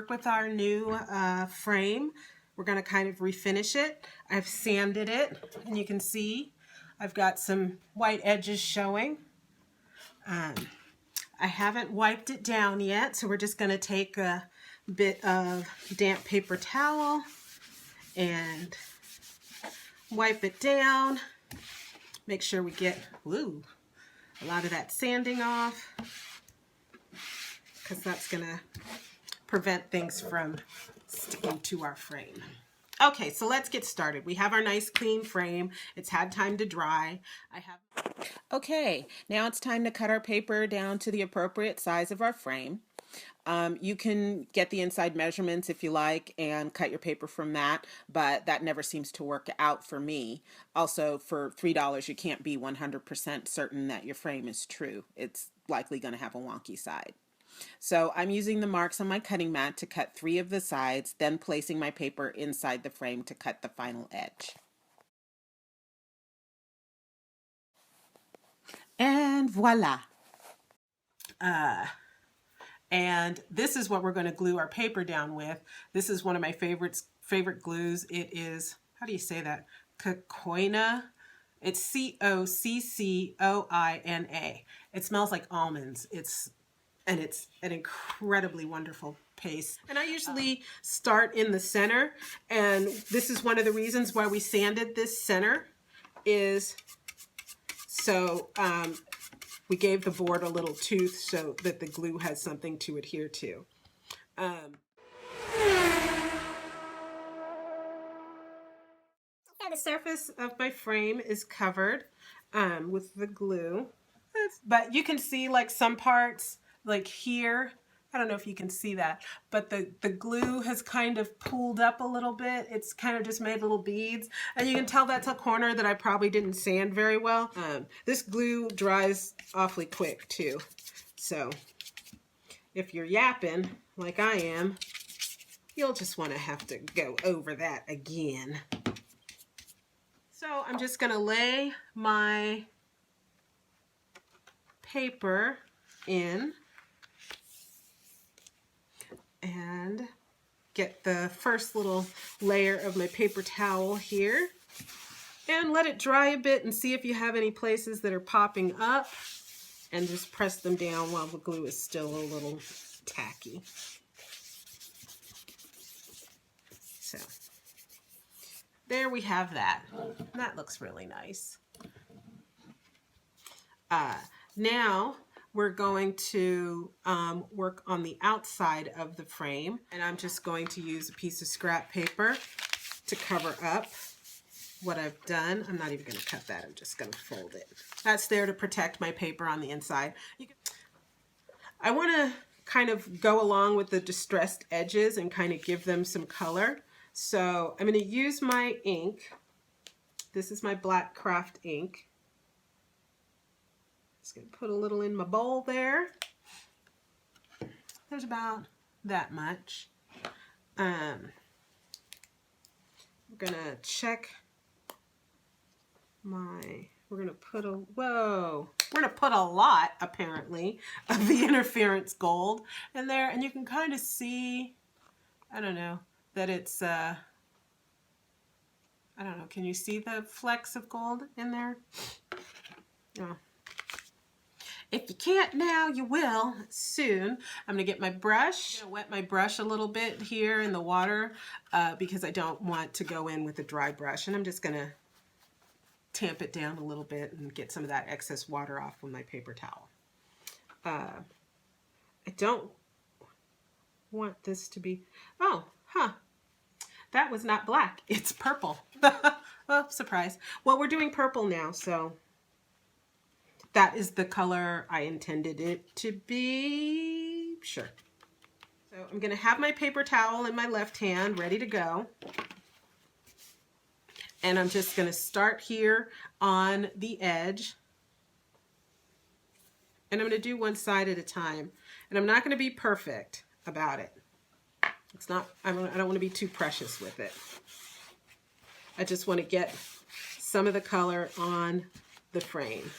work with our new frame. We're going to kind of refinish it. I've sanded it, and you can see I've got some white edges showing. I haven't wiped it down yet, so we're just going to take a bit of damp paper towel and wipe it down. Make sure we get a lot of that sanding off, because that's going to prevent things from sticking to our frame. Okay, so let's get started. We have our nice clean frame. It's had time to dry. Okay, now it's time to cut our paper down to the appropriate size of our frame. You can get the inside measurements if you like and cut your paper from that, but that never seems to work out for me. Also, for $3, you can't be 100% certain that your frame is true. It's likely going to have a wonky side. So I'm using the marks on my cutting mat to cut 3 of the sides, then placing my paper inside the frame to cut the final edge. And voila! And this is what we're going to glue our paper down with. This is one of my favorite glues. It is, how do you say that? Cocoina. It's C-O-C-C-O-I-N-A. It smells like almonds. It's an incredibly wonderful paste. And I usually start in the center, and this is one of the reasons why we sanded this center, is so we gave the board a little tooth so that the glue has something to adhere to. The surface of my frame is covered with the glue, but you can see like some parts, like here, I don't know if you can see that, but the glue has kind of pulled up a little bit. It's kind of just made little beads, and you can tell that's a corner that I probably didn't sand very well. This glue dries awfully quick too, so if you're yapping like I am, you'll just want to have to go over that again. So I'm just going to lay my paper in and get the first little layer of my paper towel here and let it dry a bit and see if you have any places that are popping up, and just press them down while the glue is still a little tacky. So there we have that. That looks really nice. Now we're going to work on the outside of the frame, and I'm just going to use a piece of scrap paper to cover up what I've done. I'm not even going to cut that. I'm just going to fold it. That's there to protect my paper on the inside. I want to kind of go along with the distressed edges and kind of give them some color. So I'm going to use my ink. This is my black craft ink. Just going to put a little in my bowl there. There's about that much. We're going to check we're going to put we're going to put a lot, apparently, of the interference gold in there. And you can kind of see, I don't know, that it's, I don't know, can you see the flecks of gold in there? Oh. If you can't now, you will soon. I'm going to get my brush. I'm going to wet my brush a little bit here in the water because I don't want to go in with a dry brush. And I'm just going to tamp it down a little bit and get some of that excess water off with my paper towel. I don't want this to be, that was not black. It's purple. Oh, surprise. Well, we're doing purple now, so that is the color I intended it to be. Sure. So I'm going to have my paper towel in my left hand ready to go. And I'm just going to start here on the edge. And I'm going to do one side at a time. And I'm not going to be perfect about it. It's not, I don't want to be too precious with it. I just want to get some of the color on the frame.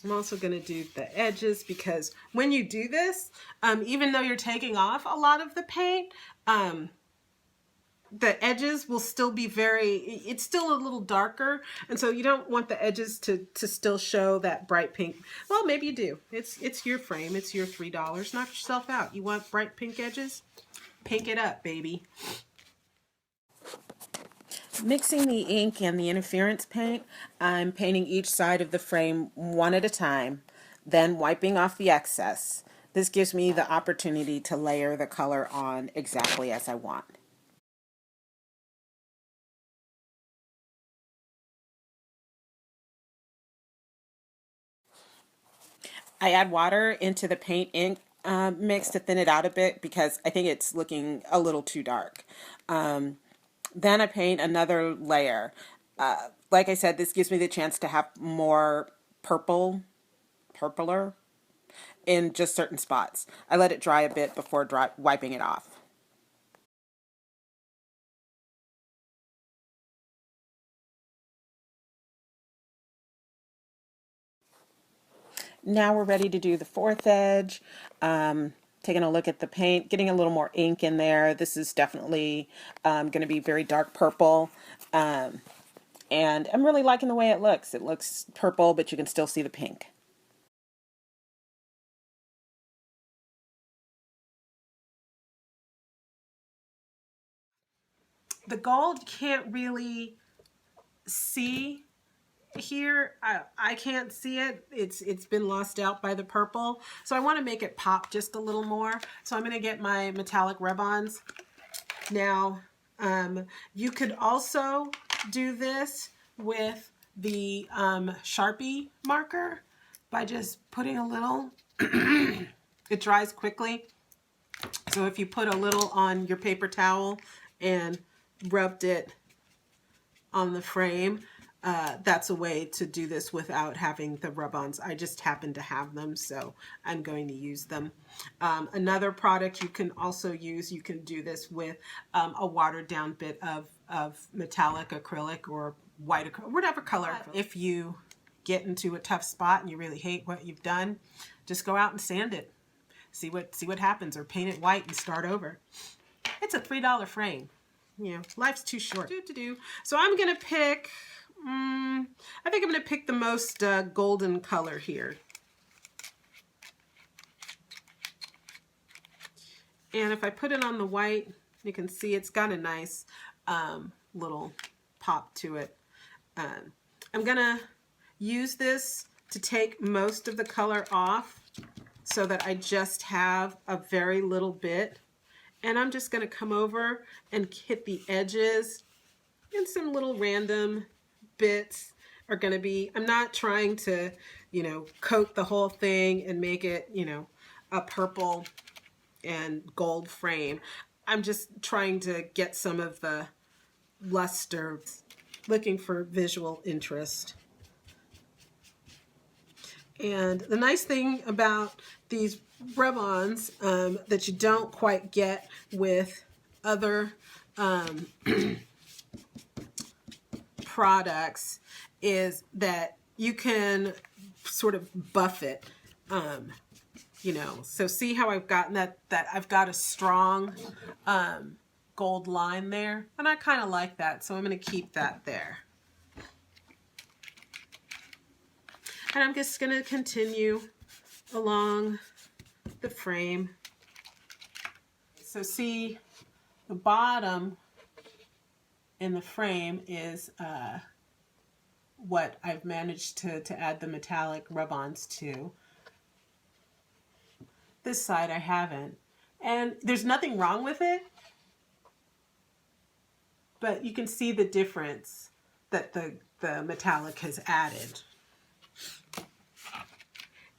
I'm also going to do the edges because when you do this, even though you're taking off a lot of the paint, the edges will still be it's still a little darker. And so you don't want the edges to still show that bright pink. Well, maybe you do. It's your frame. It's your $3. Knock yourself out. You want bright pink edges? Pink it up, baby. Mixing the ink and the interference paint, I'm painting each side of the frame one at a time, then wiping off the excess. This gives me the opportunity to layer the color on exactly as I want. I add water into the paint ink mix to thin it out a bit because I think it's looking a little too dark. Then I paint another layer. Like I said, this gives me the chance to have more purpler in just certain spots. I let it dry a bit before wiping it off. Now we're ready to do the fourth edge. Taking a look at the paint, getting a little more ink in there. This is definitely going to be very dark purple. And I'm really liking the way it looks. It looks purple, but you can still see the pink. The gold can't really see here. I can't see it. It's been lost out by the purple. So I want to make it pop just a little more. So I'm going to get my metallic rub-ons. Now, you could also do this with the Sharpie marker by just putting a little. It dries quickly. So if you put a little on your paper towel and rubbed it on the frame, that's a way to do this without having the rub-ons. I just happen to have them, so I'm going to use them. Another product you can also use, you can do this with a watered down bit of metallic acrylic or white acrylic, whatever color. If you get into a tough spot and you really hate what you've done, just go out and sand it. See what happens, or paint it white and start over. It's a $3 frame. You know, life's too short. So I'm gonna pick, I think I'm gonna pick the most golden color here. And if I put it on the white, you can see it's got a nice little pop to it. I'm gonna use this to take most of the color off so that I just have a very little bit. And I'm just going to come over and hit the edges, and some little random bits are going to be, I'm not trying to, coat the whole thing and make it, a purple and gold frame. I'm just trying to get some of the luster, looking for visual interest. And the nice thing about these rub-ons that you don't quite get with other products is that you can sort of buff it, so see how I've gotten that I've got a strong gold line there, and I kind of like that, so I'm going to keep that there. And I'm just going to continue along the frame. So see, the bottom in the frame is what I've managed to add the metallic rub-ons to. This side I haven't. And there's nothing wrong with it, but you can see the difference that the metallic has added.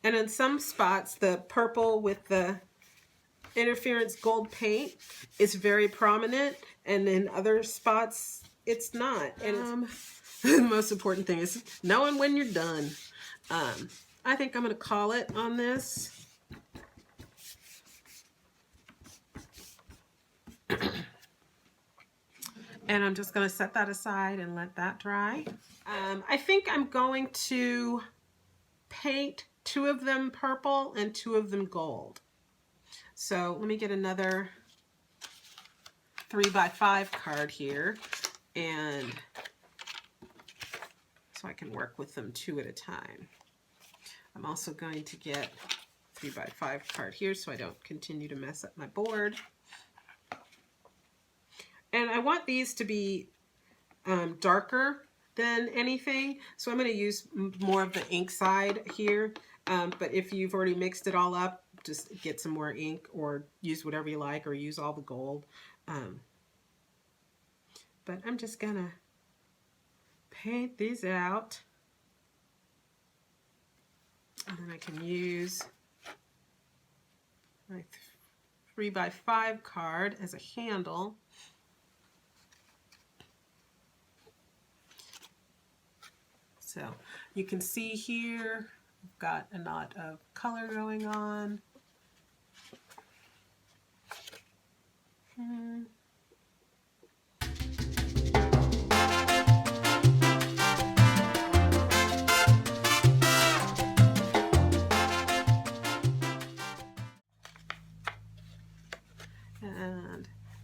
And in some spots, the purple with the interference gold paint is very prominent, and in other spots, it's not. And the most important thing is knowing when you're done. I think I'm going to call it on this. And I'm just going to set that aside and let that dry. I think I'm going to paint, 2 of them purple and 2 of them gold. So let me get another 3x5 card here, and so I can work with them 2 at a time. I'm also going to get 3x5 card here so I don't continue to mess up my board. And I want these to be darker than anything, so I'm going to use more of the ink side here. But if you've already mixed it all up, just get some more ink or use whatever you like, or use all the gold. But I'm just going to paint these out. And then I can use my 3x5 card as a handle. So you can see here, I've got a lot of color going on. And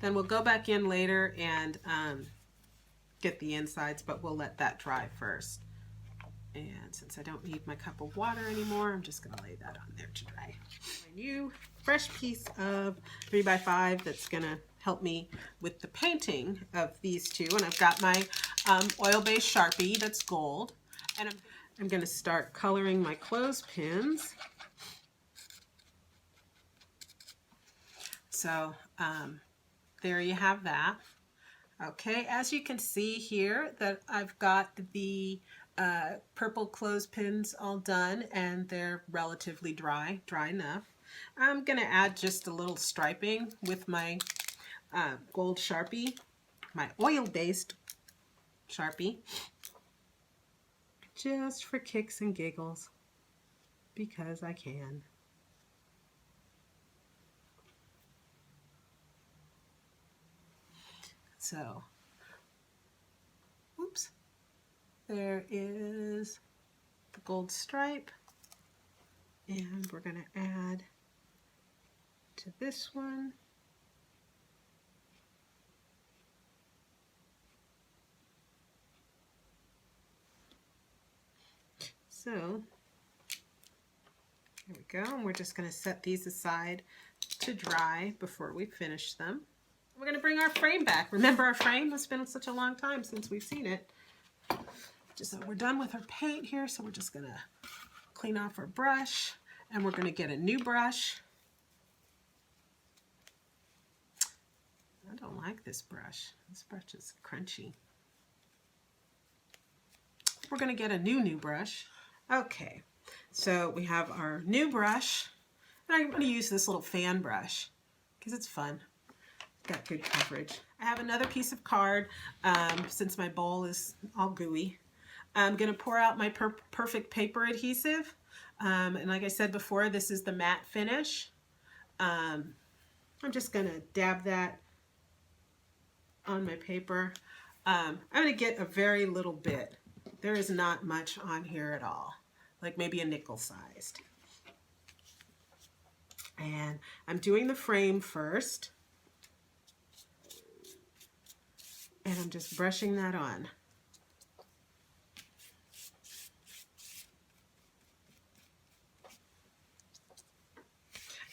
then we'll go back in later and get the insides, but we'll let that dry first. And since I don't need my cup of water anymore, I'm just going to lay that on there to dry. My new fresh piece of 3x5 that's going to help me with the painting of these two. And I've got my oil-based Sharpie that's gold. And I'm going to start coloring my clothespins. So there you have that. Okay, as you can see here that I've got the purple clothespins all done, and they're relatively dry enough. I'm going to add just a little striping with my gold Sharpie, my oil-based Sharpie, just for kicks and giggles, because I can. So, oops, there is the gold stripe, and we're going to add to this one. So, there we go, and we're just going to set these aside to dry before we finish them. We're going to bring our frame back. Remember our frame? It's been such a long time since we've seen it. So we're done with our paint here, so we're just going to clean off our brush, and we're going to get a new brush. I don't like this brush. This brush is crunchy. We're going to get a new brush. Okay, so we have our new brush, and I'm going to use this little fan brush because it's fun. Got good coverage. I have another piece of card since my bowl is all gooey. I'm going to pour out my perfect paper adhesive, and like I said before, this is the matte finish. I'm just going to dab that on my paper. I'm going to get a very little bit. There is not much on here at all, like maybe a nickel sized. And I'm doing the frame first. And I'm just brushing that on.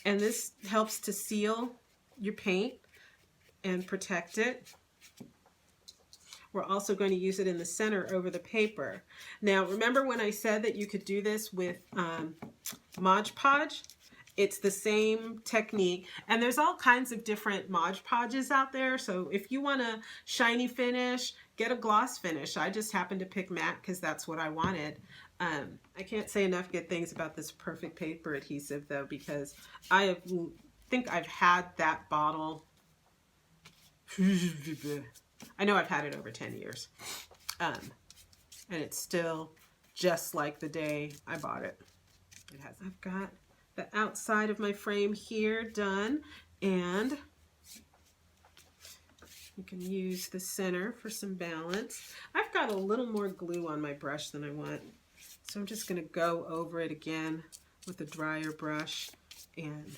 And this helps to seal your paint and protect it. We're also going to use it in the center over the paper. Now, remember when I said that you could do this with Mod Podge? It's the same technique, and there's all kinds of different Mod Podges out there. So if you want a shiny finish, get a gloss finish. I just happened to pick matte because that's what I wanted. I can't say enough good things about this perfect paper adhesive though, because I think I've had that bottle. I know I've had it over 10 years, and it's still just like the day I bought it. I've got the outside of my frame here done, and you can use the center for some balance. I've got a little more glue on my brush than I want, So I'm just going to go over it again with a drier brush and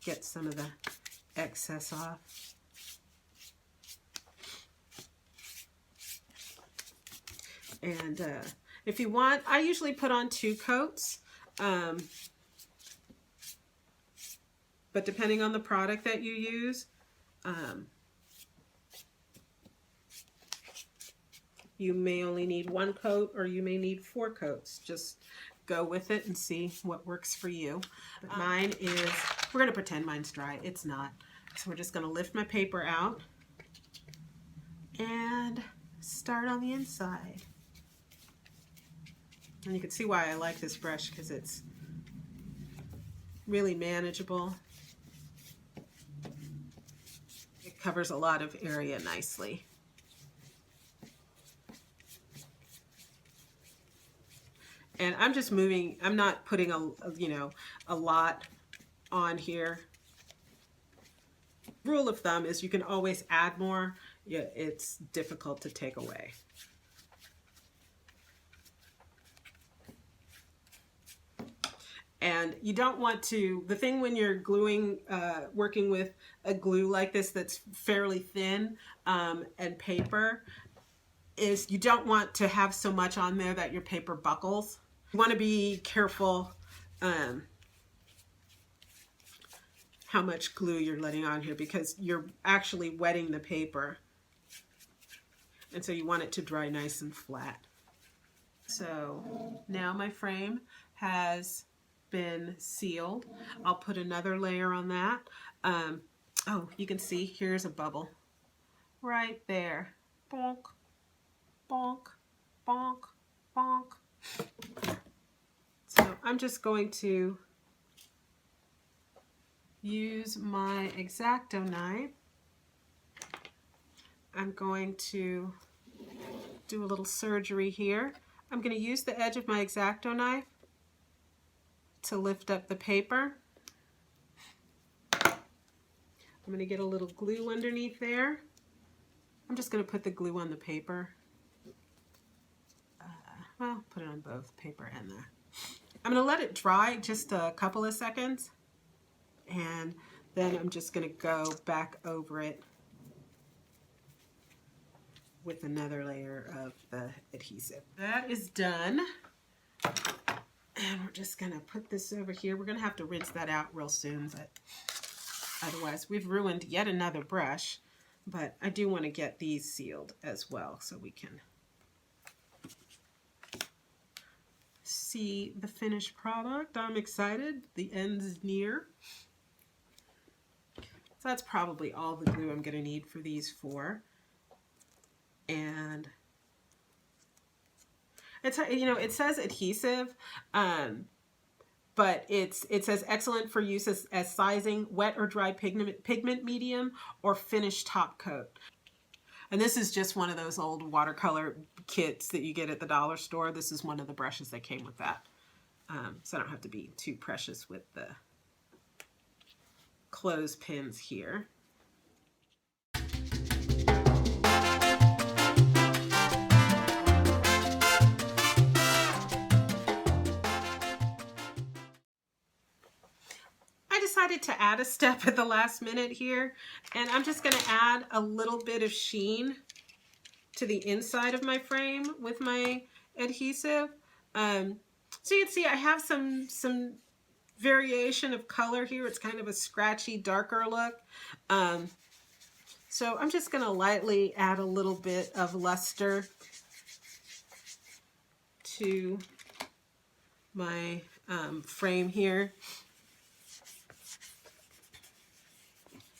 get some of the excess off. And if you want, I usually put on 2 coats. But depending on the product that you use, you may only need 1 coat or you may need 4 coats. Just go with it and see what works for you. But mine is, we're going to pretend mine's dry. It's not. So we're just going to lift my paper out and start on the inside. And you can see why I like this brush, because it's really manageable. It covers a lot of area nicely. And I'm just moving, I'm not putting a lot on here. Rule of thumb is you can always add more. Yeah, it's difficult to take away. And you don't want to, the thing when you're gluing, working with a glue like this that's fairly thin and paper, is you don't want to have so much on there that your paper buckles. You want to be careful how much glue you're letting on here, because you're actually wetting the paper. And so you want it to dry nice and flat. So now my frame has been sealed. I'll put another layer on that. Oh, you can see here's a bubble right there. Bonk, bonk, bonk, bonk. So I'm just going to use my X-Acto knife. I'm going to do a little surgery here. I'm going to use the edge of my X-Acto knife to lift up the paper. I'm going to get a little glue underneath there. I'm just going to put the glue on the paper. Well, put it on both paper and there. I'm going to let it dry just a couple of seconds, and then I'm just going to go back over it with another layer of the adhesive. That is done. And we're just going to put this over here. We're going to have to rinse that out real soon, but otherwise we've ruined yet another brush. But I do want to get these sealed as well so we can see the finished product. I'm excited. The end's near. So that's probably all the glue I'm going to need for these 4. And it's, it says adhesive, but it says excellent for use as sizing, wet or dry pigment medium, or finished top coat. And this is just one of those old watercolor kits that you get at the dollar store. This is one of the brushes that came with that. So I don't have to be too precious with the clothespins here. Decided to add a step at the last minute here, and I'm just going to add a little bit of sheen to the inside of my frame with my adhesive. So you can see I have some variation of color here. It's kind of a scratchy, darker look. So I'm just going to lightly add a little bit of luster to my frame here.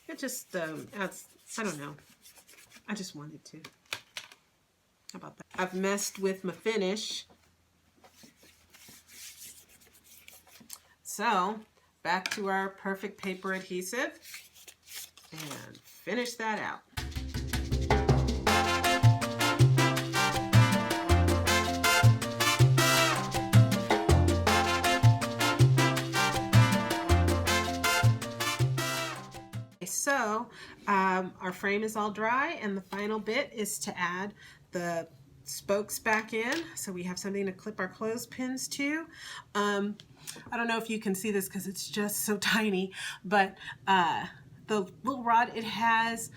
It just adds, I don't know, I just wanted to. How about that? I've messed with my finish. So back to our perfect paper adhesive and finish that out. So our frame is all dry, and the final bit is to add the spokes back in, so we have something to clip our clothespins to. I don't know if you can see this because it's just so tiny, but the little rod, it has,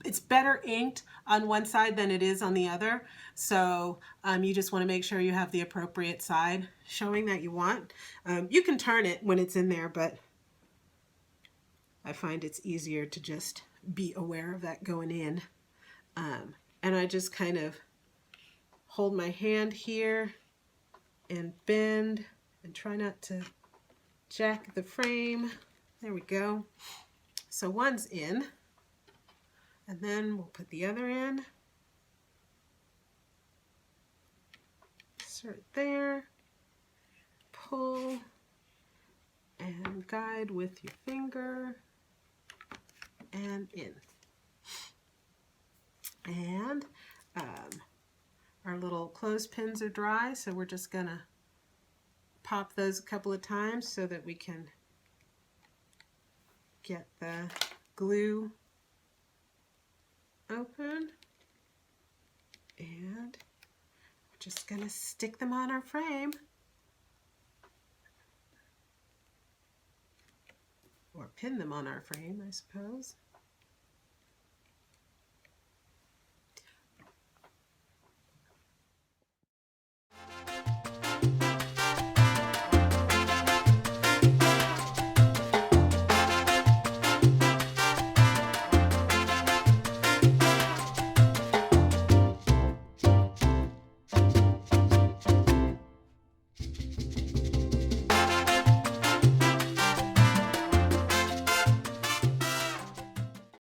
it's better inked on one side than it is on the other. So you just want to make sure you have the appropriate side showing that you want. You can turn it when it's in there, but I find it's easier to just be aware of that going in. And I just kind of hold my hand here and bend and try not to jack the frame. There we go. So one's in, and then we'll put the other in. Insert there, pull, and guide with your finger, and in. And our little clothespins are dry, so we're just gonna pop those a couple of times so that we can get the glue open. And we're just gonna stick them on our frame. Or pin them on our frame, I suppose.